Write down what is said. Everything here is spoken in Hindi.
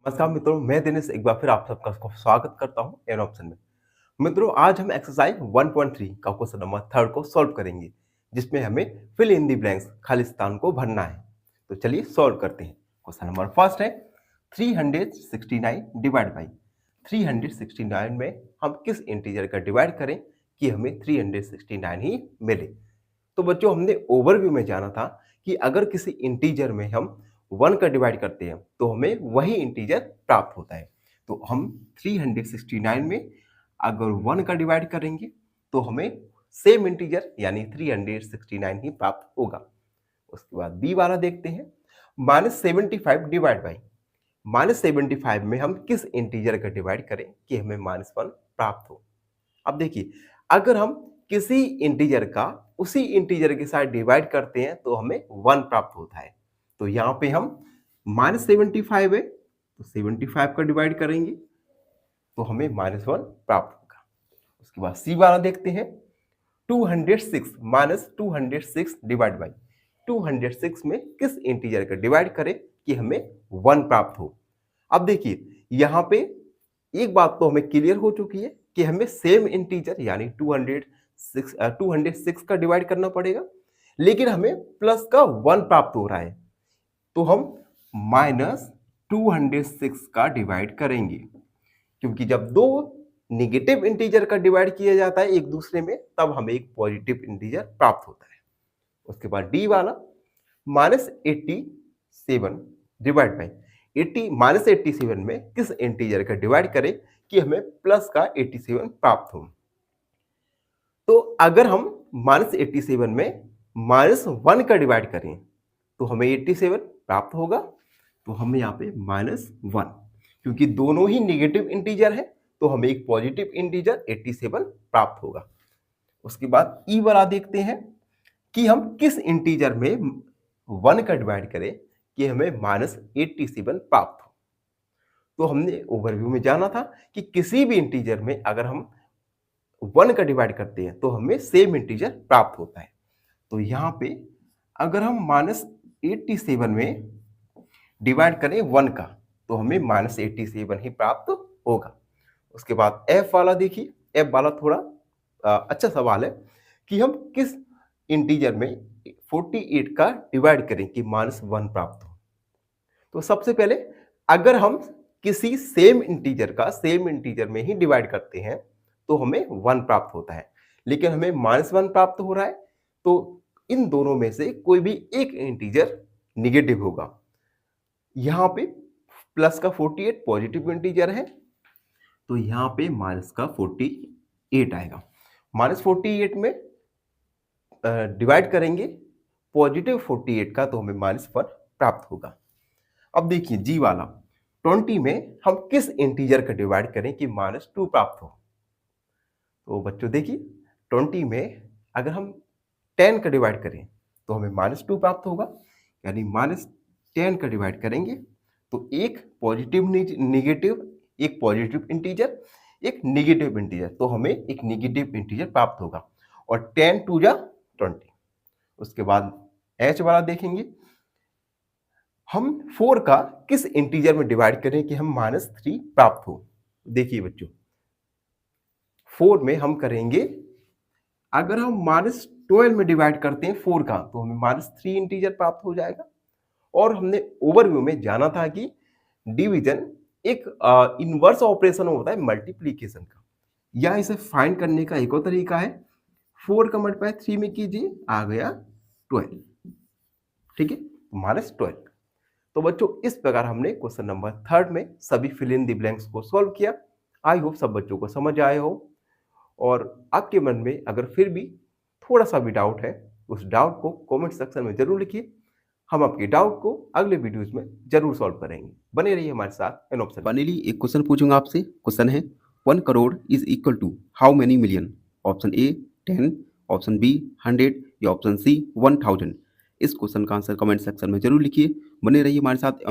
नमस्कार मित्रों, मैं दिनेश एक बार फिर आप सबका स्वागत करता हूं एन ऑप्शन में। मित्रों, आज हम एक्सरसाइज 1.3 का क्वेश्चन नंबर 3 को सॉल्व करेंगे, जिसमें हमें फिल इन द ब्लैंक्स खाली स्थान को भरना है। तो चलिए सॉल्व करते हैं। क्वेश्चन नंबर फर्स्ट है 369 डिवाइड बाई 369 में हम किस इंटीजर का डिवाइड करें कि हमें 369 ही मिले। तो बच्चों, हमने ओवरव्यू में जाना था कि अगर किसी इंटीजर में हम 1 का डिवाइड करते हैं तो हमें वही इंटीजर प्राप्त होता है। तो हम 369 में अगर 1 का डिवाइड करेंगे तो हमें सेम इंटीजर यानी 369 ही प्राप्त होगा। उसके बाद बी वाला देखते हैं, -75 डिवाइड बाई -75 में हम किस इंटीजर का डिवाइड करें कि हमें -1 प्राप्त हो। अब देखिए, अगर हम किसी इंटीजर का उसी इंटीजर के साथ डिवाइड करते हैं तो हमें 1 प्राप्त होता है। तो यहाँ पे हम -75 है तो 75 का डिवाइड करेंगे तो हमें -1 प्राप्त होगा। उसके बाद सी वाला देखते हैं, 206 -206 डिवाइड बाई 206 में किस इंटीजर का डिवाइड करें कि हमें 1 प्राप्त हो। अब देखिए, यहाँ पे एक बात तो हमें क्लियर हो चुकी है कि हमें सेम इंटीजर यानी 206 का डिवाइड करना पड़ेगा, लेकिन हमें प्लस का 1 प्राप्त हो रहा है तो हम -206 का डिवाइड करेंगे, क्योंकि जब दो नेगेटिव इंटीजर का डिवाइड किया जाता है एक दूसरे में तब हमें एक पॉजिटिव इंटीजर प्राप्त होता है। उसके बाद डी वाला -87 डिवाइड बाई 87 में किस इंटीजर का डिवाइड करें कि हमें प्लस का 87 प्राप्त हो। तो अगर हम -87 में -1 का डिवाइड करें तो हमें 87 प्राप्त होगा। तो हमें यहाँ पे -1, क्योंकि दोनों ही नेगेटिव इंटीजर है तो हमें एक पॉजिटिव इंटीजर 87 प्राप्त होगा। उसके बाद ई वाला देखते हैं कि हम किस इंटीजर में 1 का डिवाइड करें कि हमें -87 प्राप्त हो। तो हमने ओवरव्यू में जाना था कि किसी भी इंटीजर में अगर हम 1 का डिवाइड करते हैं तो हमें सेम इंटीजर प्राप्त होता है। तो यहाँ पे अगर हम -87 में डिवाइड करें 1 का तो हमें -87 ही प्राप्त होगा। उसके बाद एफ वाला देखिए, एफ वाला थोड़ा अच्छा सवाल है कि हम किस इंटीजर में 48 का डिवाइड करें कि -1 प्राप्त हो। तो सबसे पहले अगर हम किसी सेम इंटीजर में ही डिवाइड करते हैं तो हमें 1 प्राप्त होता है, लेकिन हमें -1 प्राप्त हो रहा है तो इन दोनों में से कोई भी एक इंटीजर निगेटिव होगा। यहाँ पे प्लस का 48 पॉजिटिव इंटीजर है तो यहाँ पे माइनस का 48 आएगा। -48 में डिवाइड करेंगे पॉजिटिव 48 का तो हमें -1 प्राप्त होगा। अब देखिए जी वाला 20 में हम किस इंटीजर का डिवाइड करें कि -2 प्राप्त हो। तो बच्चों देखिए, 20 में अगर हम 10 का डिवाइड करें तो हमें -2 प्राप्त होगा, यानी -10 का डिवाइड करेंगे तो एक पॉजिटिव नेगेटिव, एक पॉजिटिव इंटीजर, एक नेगेटिव इंटीजर, तो हमें एक नेगेटिव इंटीजर प्राप्त होगा और 10 2 जा 20। उसके बाद एच वाला देखेंगे, हम 4 का किस इंटीजर में डिवाइड करें कि हम -3 प्राप्त हो। देखिए बच्चों, 4 में हम करेंगे, अगर हम -12 में डिवाइड करते हैं 4 का तो हमें -3 इंटीजर प्राप्त हो जाएगा। और हमने ओवरव्यू में जाना था कि डिवीजन एक इनवर्स ऑपरेशन होता है मल्टीप्लीकेशन का, या इसे फाइंड करने का एक और तरीका है, 4 का मल्टीप्लाई 3 में कीजिए, आ गया 12। ठीक है, -12। तो बच्चों इस प्रकार हमने क्वेश्चन नंबर 3 में सभी फिल इन द ब्लैंक्स को सॉल्व किया। आई होप सब बच्चों को समझ आए हो, और आपके मन में अगर फिर भी थोड़ा सा भी डाउट है उस डाउट को कमेंट सेक्शन में जरूर लिखिए। हम आपके डाउट को अगले वीडियोस में जरूर सॉल्व करेंगे। बने रहिए हमारे साथ एन ऑप्शन। फाइनली एक क्वेश्चन पूछूंगा आपसे। क्वेश्चन है 1 crore is equal to how many million. Option A 10, option B 100 या ऑप्शन सी 1000। इस क्वेश्चन का आंसर कमेंट सेक्शन में जरूर लिखिए। बने रहिए हमारे साथ।